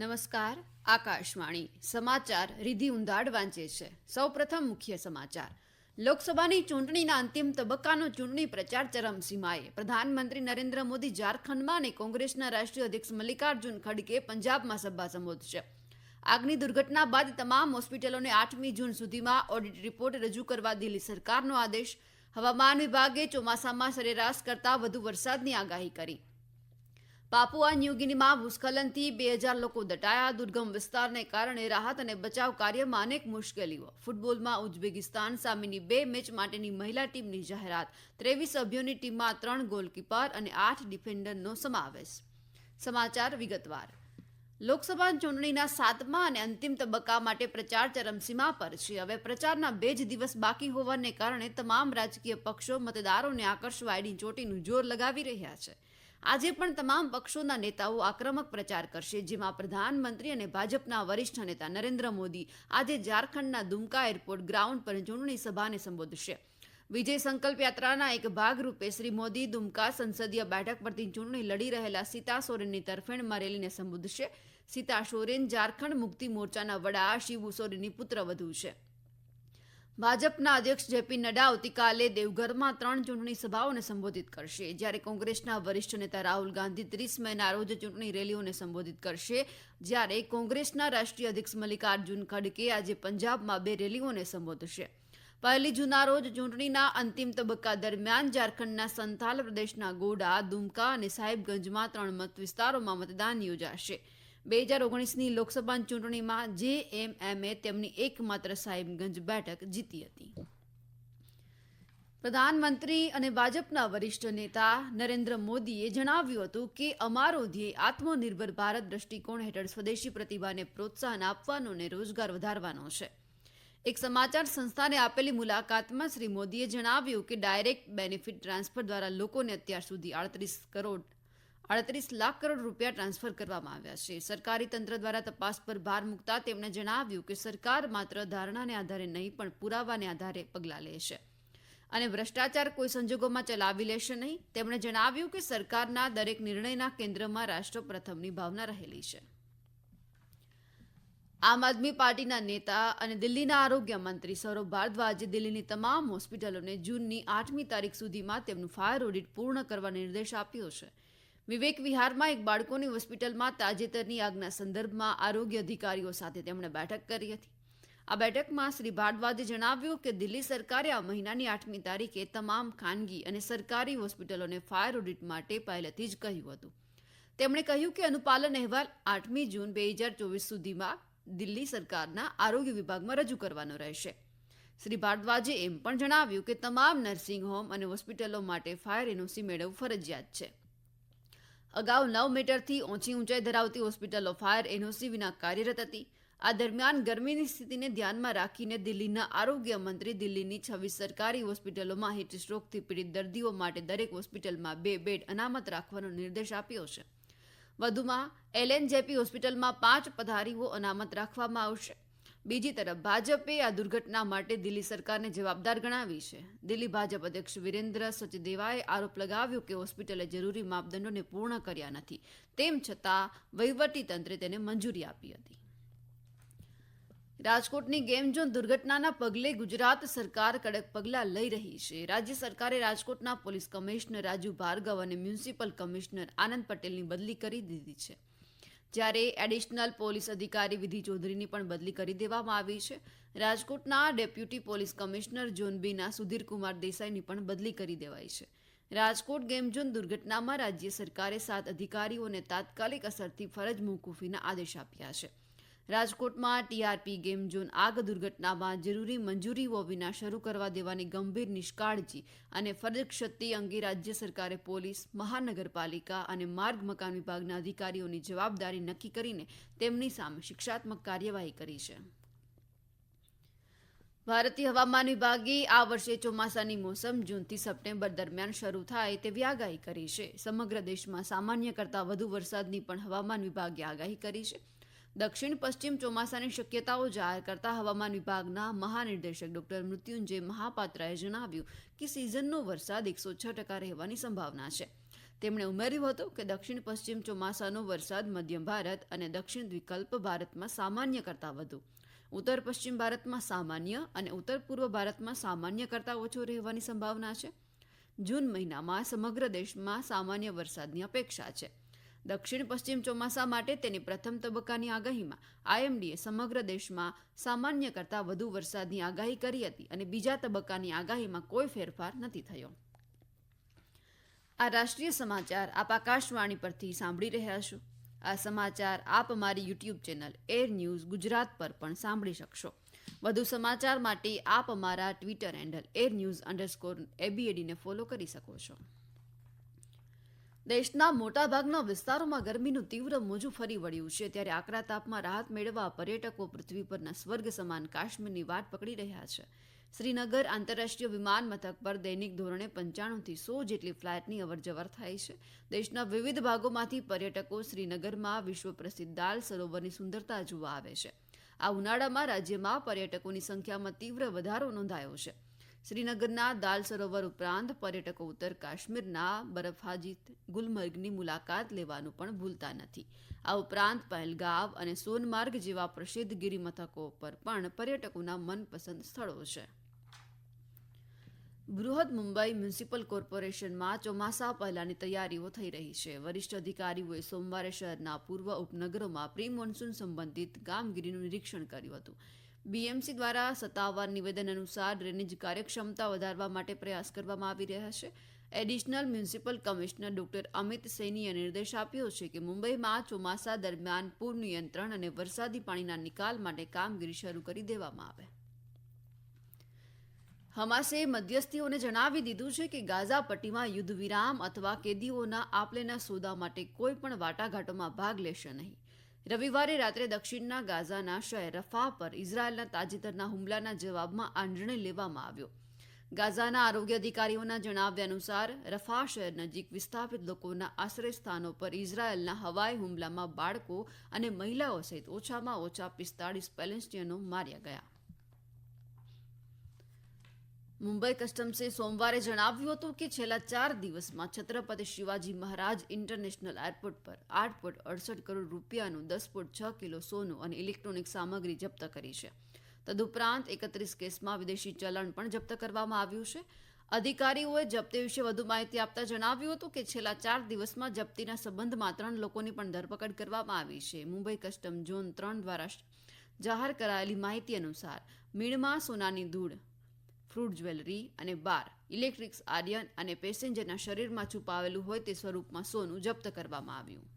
નમસ્કાર. આકાશવાણી સમાચાર રિધિ ઉંધાડ વાંચે છે. સૌપ્રથમ મુખ્ય સમાચાર. લોકસભાની ચૂંટણીના અંતિમ તબક્કાનો ચૂંટણી પ્રચાર ચરમસીમાએ. પ્રધાનમંત્રી નરેન્દ્ર મોદી ઝારખંડમાં અને કોંગ્રેસના રાષ્ટ્રીય અધ્યક્ષ મલ્લિકાર્જુન ખડગે પંજાબમાં સભા સંબોધશે. આગની દુર્ઘટના બાદ તમામ હોસ્પિટલોને 8મી જૂન સુધીમાં ઓડિટ રિપોર્ટ રજૂ કરવા દિલ્હી સરકારનો આદેશ. હવામાન વિભાગે ચોમાસામાં સરેરાશ કરતાં વધુ વરસાદની આગાહી કરી. પાપુઆ ન્યૂગિનીમાં ભૂસ્ખલનથી 2000 લોકો દટાયા. દુર્ગમ વિસ્તારને કારણે રાહત અને બચાવ કાર્યમાં અનેક મુશ્કેલીઓ. ફૂટબોલમાં ઉઝબેકિસ્તાન સામેની 2 મેચ માટેની મહિલા ટીમની જાહેરાત. 23 સભ્યોની ટીમમાં 3 ગોલકીપર અને 8 ડિફેન્ડરનો સમાવેશ. સમાચાર વિગતવાર. લોકસભા ચૂંટણીના 7મા અને અંતિમ તબક્કા માટે પ્રચાર ચરમસીમા પર છે. હવે પ્રચારના 2 જ દિવસ બાકી હોવાને કારણે તમામ રાજકીય પક્ષો મતદારોને આકર્ષવા એડી ચોટીનું જોર લગાવી રહ્યા છે. આજે પણ તમામ પક્ષોના નેતાઓ આક્રમક પ્રચાર કરશે, જેમાં પ્રધાનમંત્રી અને ભાજપના વરિષ્ઠ નેતા નરેન્દ્ર મોદી આજે ઝારખંડના દુમકા એરપોર્ટ ગ્રાઉન્ડ પર ચૂંટણી સભાને સંબોધશે. વિજય સંકલ્પ યાત્રાના એક ભાગરૂપે શ્રી મોદી દુમકા સંસદીય બેઠક પરથી ચૂંટણી લડી રહેલા સીતા સોરેનની તરફેણમાં રેલીને સંબોધશે. સીતા સોરેન ઝારખંડ મુક્તિ મોરચાના વડા શિબુ સોરેનની પુત્રવધુ છે. ભાજપના અધ્યક્ષ જેપી નડ્ડા આવતીકાલે દેવઘરમાં 3 ચૂંટણી સભાઓને સંબોધિત કરશે, જ્યારે કોંગ્રેસના વરિષ્ઠ નેતા રાહુલ ગાંધી 30 મેના રોજ ચૂંટણી રેલીઓને સંબોધિત કરશે. જ્યારે કોંગ્રેસના રાષ્ટ્રીય અધ્યક્ષ મલ્લિકાર્જુન ખડગે આજે પંજાબમાં 2 રેલીઓને સંબોધશે. 1 જૂનના રોજ ચૂંટણીના અંતિમ તબક્કા દરમિયાન ઝારખંડના સંથાલ પ્રદેશના ગોડા, દુમકા અને સાહિબગંજમાં 3 મત વિસ્તારોમાં મતદાન યોજાશે. 2019ની લોકસભા ચૂંટણીમાં જેએમએમએ તેમની એકમાત્ર સાહિબગંજ બેઠક જીતી હતી. પ્રધાનમંત્રી અને ભાજપના વરિષ્ઠ નેતા નરેન્દ્ર મોદીએ જણાવ્યું હતું કે અમારો ધ્યેય આત્મનિર્ભર ભારત દ્રષ્ટિકોણ હેઠળ સ્વદેશી પ્રતિભાને પ્રોત્સાહન આપવાનો અને રોજગાર વધારવાનો છે. એક સમાચાર સંસ્થાને આપેલી મુલાકાતમાં શ્રી મોદીએ જણાવ્યું કે ડાયરેક્ટ બેનિફિટ ટ્રાન્સફર દ્વારા લોકોને અત્યાર સુધી 38 લાખ કરોડ રૂપિયા ટ્રાન્સફર કરવામાં આવ્યા છે. સરકારી તંત્ર દ્વારા તપાસ પર ભાર મૂકતા તેમણે જણાવ્યું કે સરકાર માત્ર ધારણાને આધારે નહીં પણ પુરાવાને આધારે પગલાં લેશે અને ભ્રષ્ટાચાર કોઈ સંજોગોમાં ચલાવી લેશે નહીં. તેમણે જણાવ્યું કે સરકારના દરેક નિર્ણયના કેન્દ્રમાં રાષ્ટ્ર પ્રથમની ભાવના રહેલી છે. આમ આદમી પાર્ટીના નેતા અને દિલ્હીના આરોગ્ય મંત્રી સૌરભ ભારદ્વાજે દિલ્હીની તમામ હોસ્પિટલોને જૂનની 8મી તારીખ સુધીમાં તેમનું ફાયર ઓડિટ પૂર્ણ કરવા નિર્દેશ આપ્યો છે. વિવેક વિહારમાં એક બાળકોની હોસ્પિટલમાં તાજેતરની આગના સંદર્ભમાં આરોગ્ય અધિકારીઓ સાથે તેમણે બેઠક કરી હતી. આ બેઠકમાં શ્રી ભારદ્વાજે જણાવ્યું કે દિલ્હી સરકારે આ મહિનાની 8મી તારીખે તમામ ખાનગી અને સરકારી હોસ્પિટલોને ફાયર ઓડિટ માટે પહેલેથી જ કહ્યું હતું. તેમણે કહ્યું કે અનુપાલન અહેવાલ 8મી જૂન 2024 સુધીમાં દિલ્હી સરકારના આરોગ્ય વિભાગમાં રજૂ કરવાનો રહેશે. શ્રી ભારદ્વાજે એમ પણ જણાવ્યું કે તમામ નર્સિંગ હોમ અને હોસ્પિટલો માટે ફાયર એનઓસી મેળવવું ફરજિયાત છે. અગાઉ 9 મીટરથી ઓછી ઊંચાઈ ધરાવતી હોસ્પિટલો ફાયર એનઓસી વિના કાર્યરત હતી. આ દરમિયાન ગરમીની સ્થિતિને ધ્યાનમાં રાખીને દિલ્હીના આરોગ્ય મંત્રી દિલ્હીની 26 સરકારી હોસ્પિટલોમાં હીટ સ્ટ્રોકથી પીડિત દર્દીઓ માટે દરેક હોસ્પિટલમાં 2 બેડ અનામત રાખવાનો નિર્દેશ આપ્યો છે. વધુમાં એલએનજેપી હોસ્પિટલમાં 5 પથારીઓ અનામત રાખવામાં આવશે. બીજી તરફ ભાજપે આ દુર્ઘટના માટે દિલ્હી સરકારને જવાબદાર ગણાવી છે. દિલ્હી ભાજપ અધ્યક્ષ વિરેન્દ્ર સચદેવાએ આરોપ લગાવ્યો કે હોસ્પિટલે જરૂરી માપદંડોને પૂર્ણ કર્યા નથી, તેમ છતાં વહીવટીતંત્રે તેને મંજૂરી આપી હતી. રાજકોટની ગેમ ઝોન દુર્ઘટનાના પગલે ગુજરાત સરકાર કડક પગલાં લઈ રહી છે. રાજ્ય સરકારે રાજકોટના પોલીસ કમિશનર રાજુ ભાર્ગવ અને મ્યુનિસિપલ કમિશનર આનંદ પટેલની બદલી કરી દીધી છે, જ્યારે એડિશનલ પોલીસ અધિકારી વિધિ ચૌધરીની પણ બદલી કરી દેવામાં આવી છે. રાજકોટના ડેપ્યુટી પોલીસ કમિશનર ઝોન બીના સુધીરકુમાર દેસાઈની પણ બદલી કરી દેવાઈ છે. રાજકોટ ગેમ ઝોન દુર્ઘટનામાં રાજ્ય સરકારે 7 અધિકારીઓને તાત્કાલિક અસરથી ફરજ મોકૂફીના આદેશ આપ્યા છે. રાજકોટમાં ટીઆરપી ગેમ ઝોન આગ દુર્ઘટનામાં જરૂરી મંજૂરીઓ વિના શરૂ કરવા દેવાની ગંભીર નિષ્કાળજી અને ફરજ ક્ષતિ અંગે રાજ્ય સરકારે પોલીસ, મહાનગરપાલિકા અને માર્ગ મકાન વિભાગના અધિકારીઓની જવાબદારી નક્કી કરીને તેમની સામે શિક્ષાત્મક કાર્યવાહી કરી છે. ભારતીય હવામાન વિભાગે આ વર્ષે ચોમાસાની મોસમ જૂનથી સપ્ટેમ્બર દરમિયાન શરૂ થાય તેવી આગાહી કરી છે. સમગ્ર દેશમાં સામાન્ય કરતાં વધુ વરસાદની પણ હવામાન વિભાગે આગાહી કરી છે. દક્ષિણ પશ્ચિમ ચોમાસાની શક્યતાઓ જાહેર કરતા હવામાન વિભાગના મહાનિર્દેશક ડોક્ટર મૃત્યુંજય મહાપાત્રાએ જણાવ્યું કે સિઝનનો વરસાદ 106% રહેવાની સંભાવના છે. તેમણે ઉમેર્યું હતું કે દક્ષિણ પશ્ચિમ ચોમાસાનો વરસાદ મધ્ય ભારત અને દક્ષિણ દ્વીપકલ્પ ભારતમાં સામાન્ય કરતાં વધુ, ઉત્તર પશ્ચિમ ભારતમાં સામાન્ય અને ઉત્તર પૂર્વ ભારતમાં સામાન્ય કરતાં ઓછો રહેવાની સંભાવના છે. જૂન મહિનામાં સમગ્ર દેશમાં સામાન્ય વરસાદની અપેક્ષા છે. દક્ષિણ પશ્ચિમ ચોમાસા માટે તેની પ્રથમ તબક્કાની આગાહીમાં આઈએમડીએ સમગ્ર દેશમાં સામાન્ય કરતાં વધુ વરસાદની આગાહી કરી હતી અને બીજા તબક્કાની આગાહીમાં કોઈ ફેરફાર નથી થયો. આ રાષ્ટ્રીય સમાચાર આપ આકાશવાણી પરથી સાંભળી રહ્યા છો. આ સમાચાર આપ અમારી YouTube channel air news Gujarat પર પણ સાંભળી શકશો. વધુ સમાચાર માટે આપ અમારા ટ્વિટર હેન્ડલ air_news_abad ને ફોલો કરી શકો છો. દેશના મોટાભાગના વિસ્તારોમાં ગરમીનું તીવ્ર મોજું ફરી વળ્યું છે, ત્યારે આકરા તાપમાં રાહત મેળવવા પર્યટકો પૃથ્વી પરના સ્વર્ગ સમાન કાશ્મીરની વાટ પકડી રહ્યા છે. શ્રીનગર આંતરરાષ્ટ્રીય વિમાન મથક પર દૈનિક ધોરણે 95થી 100 જેટલી ફ્લાઇટની અવરજવર થાય છે. દેશના વિવિધ ભાગોમાંથી પર્યટકો શ્રીનગરમાં વિશ્વ પ્રસિદ્ધ દાલ સરોવરની સુંદરતા જોવા આવે છે. આ ઉનાળામાં રાજ્યમાં પર્યટકોની સંખ્યામાં તીવ્ર વધારો નોંધાયો છે. શ્રીનગરના દાલ સરોવર ઉપરાંત પર્યટકો ઉત્તર કાશ્મીરના બરફાજીત ગુલમર્ગની મુલાકાત લેવાનું પણ ભૂલતા નથી. આ ઉપરાંત પહેલગાવ અને સોનમાર્ગ જેવા પ્રસિદ્ધ ગિરિમથકો પર પણ પર્યટકોના મનપસંદ સ્થળો છે. બૃહદ મુંબઈ મ્યુનિસિપલ કોર્પોરેશનમાં ચોમાસા પહેલાની તૈયારીઓ થઈ રહી છે. વરિષ્ઠ અધિકારીઓએ સોમવારે શહેરના પૂર્વ ઉપનગરોમાં પ્રી મોન્સૂન સંબંધિત કામગીરીનું નિરીક્ષણ કર્યું હતું. બીએમસી દ્વારા સત્તાવાર નિવેદન અનુસાર ડ્રેનેજ કાર્યક્ષમતા વધારવા માટે પ્રયાસ કરવામાં આવી રહ્યા છે. Additional municipal commissioner doctor Amit સૈનીએ નિર્દેશ આપ્યો છે કે મુંબઈમાં ચોમાસા દરમિયાન પૂર નિયંત્રણ અને વરસાદી પાણીના નિકાલ માટે કામગીરી શરૂ કરી દેવામાં આવે. હમાસે મધ્યસ્થીઓને જણાવી દીધું છે કે ગાઝા પટ્ટીમાં યુદ્ધ વિરામ અથવા કેદીઓના આપલેના સોદા માટે કોઈ પણ વાટાઘાટોમાં ભાગ લેશે નહીં. રવિવારે રાત્રે દક્ષિણના ગાઝાના શહેર રફા પર ઇઝરાયેલના તાજેતરના હુમલાના જવાબમાં આ નિર્ણય લેવામાં આવ્યો. ગાઝાના આરોગ્ય અધિકારીઓના જણાવ્યા અનુસાર રફા શહેર નજીક વિસ્થાપિત લોકોના આશ્રય સ્થાનો પર ઇઝરાયેલના હવાઈ હુમલામાં બાળકો અને મહિલાઓ સહિત ઓછામાં ઓછા 45 પેલેસ્ટિયનો માર્યા ગયા. મુંબઈ કસ્ટમ્સે સોમવારે જણાવ્યું હતું કે છેલ્લા 4 દિવસમાં છત્રપતિ શિવાજી મહારાજ ઇન્ટરનેશનલ એરપોર્ટ પર 8.68 કરોડ રૂપિયાનું 10.6 કિલો સોનું અને ઇલેક્ટ્રોનિક સામગ્રી જપ્ત કરી છે. તદુપરાંત 31 કેસમાં વિદેશી ચલણ પણ જપ્ત કરવામાં આવ્યું છે. અધિકારીઓએ જપ્તી વિશે વધુ માહિતી આપતા જણાવ્યું હતું કે છેલ્લા 4 દિવસમાં જપ્તીના સંબંધમાં 3 લોકોની પણ ધરપકડ કરવામાં આવી છે. મુંબઈ કસ્ટમ ઝોન 3 દ્વારા જાહેર કરાયેલી માહિતી અનુસાર મીણમાં સોનાની ધૂળ, ફ્રૂટ જ્વેલરી અને બાર, ઇલેક્ટ્રિક્સ આયર્ન અને પેસેન્જરના શરીરમાં છુપાવેલું હોય તે સ્વરૂપમાં સોનું જપ્ત કરવામાં આવ્યું.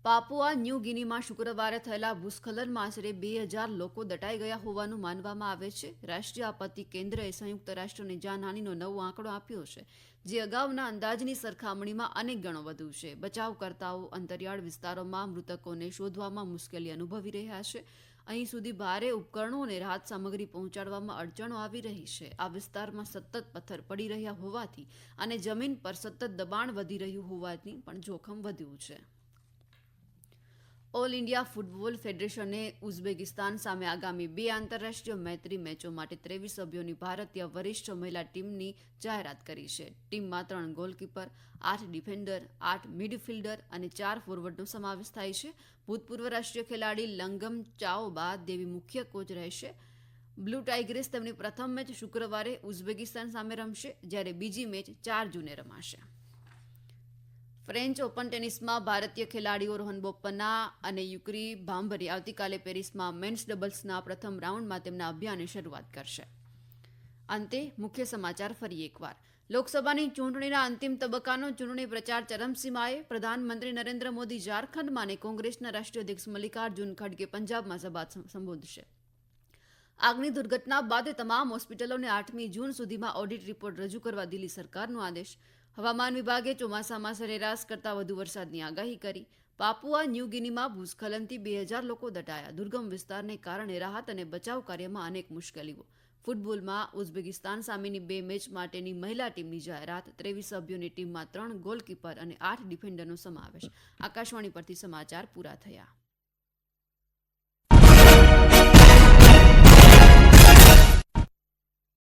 પાપુઆ ન્યૂ ગિનીમાં શુક્રવારે થયેલા ભૂસ્ખલનમાં આશરે 2000 લોકો દટાઈ ગયા હોવાનું માનવામાં આવે છે. રાષ્ટ્રીય આપત્તિ કેન્દ્રએ સંયુક્ત રાષ્ટ્રની જાનહાનિનો નવો આંકડો આપ્યો છે, જે અગાઉના અંદાજની સરખામણીમાં અનેક ગણો વધુ છે. બચાવકર્તાઓ અંતરિયાળ વિસ્તારોમાં મૃતકોને શોધવામાં મુશ્કેલી અનુભવી રહ્યા છે. અહીં સુધી ભારે ઉપકરણો અને રાહત સામગ્રી પહોંચાડવામાં અડચણો આવી રહી છે. આ વિસ્તારમાં સતત પથ્થર પડી રહ્યા હોવાથી અને જમીન પર સતત દબાણ વધી રહ્યું હોવાથી પણ જોખમ વધ્યું છે. ઓલ ઇન્ડિયા ફૂટબોલ ફેડરેશને ઉઝબેકિસ્તાન સામે આગામી 2 આંતરરાષ્ટ્રીય મૈત્રી મેચો માટે 23 સભ્યોની ભારતીય વરિષ્ઠ મહિલા ટીમની જાહેરાત કરી છે. ટીમમાં 3 ગોલકીપર, 8 ડિફેન્ડર, 8 મિડફિલ્ડર અને 4 ફોરવર્ડનો સમાવેશ થાય છે. ભૂતપૂર્વ રાષ્ટ્રીય ખેલાડી લંગમ ચાઓબા દેવી મુખ્ય કોચ રહેશે. બ્લુ ટાઇગર્સ તેમની પ્રથમ મેચ શુક્રવારે ઉઝબેકિસ્તાન સામે રમશે, જ્યારે બીજી મેચ 4 જૂને રમાશે. ફ્રેન્ચ ઓપન ટેનિસમાં ભારતીય ખેલાડીઓ રોહન બોપન્ના અને યુકરી ભાંભરી આવતીકાલે પેરિસમાં મેન્સ ડબલ્સના પ્રથમ રાઉન્ડમાં તેમના અભિયાનની શરૂઆત કરશે. અંતે મુખ્ય સમાચાર ફરી એકવાર. લોકસભાની ચૂંટણીના અંતિમ તબક્કાનો ચૂંટણી પ્રચાર ચરમસીમાએ. પ્રધાનમંત્રી નરેન્દ્ર મોદી ઝારખંડમાં અને કોંગ્રેસના રાષ્ટ્રીય અધ્યક્ષ મલ્લિકાર્જુન ખડગે પંજાબમાં સભા સંબોધશે. આગની દુર્ઘટના બાદ તમામ હોસ્પિટલોને 8મી જૂન સુધીમાં ઓડિટ રિપોર્ટ રજૂ કરવા દિલ્હી સરકારનો આદેશ. હવામાન વિભાગે ચોમાસામાં સરેરાશ કરતાં વધુ વરસાદની આગાહી કરી. પાપુઆ ન્યૂ ગિનીમાં ભૂસ્ખલનથી 2000 લોકો દટાયા. દુર્ગમ વિસ્તારને કારણે રાહત અને બચાવ કાર્યમાં અનેક મુશ્કેલીઓ. ફૂટબોલમાં ઉઝબેકિસ્તાન સામેની 2 મેચ માટેની મહિલા ટીમની જાહેરાત. 23 સભ્યોની ટીમમાં 3 ગોલકીપર અને 8 ડિફેન્ડરનો સમાવેશ. આકાશવાણી પરથી સમાચાર પૂરા થયા.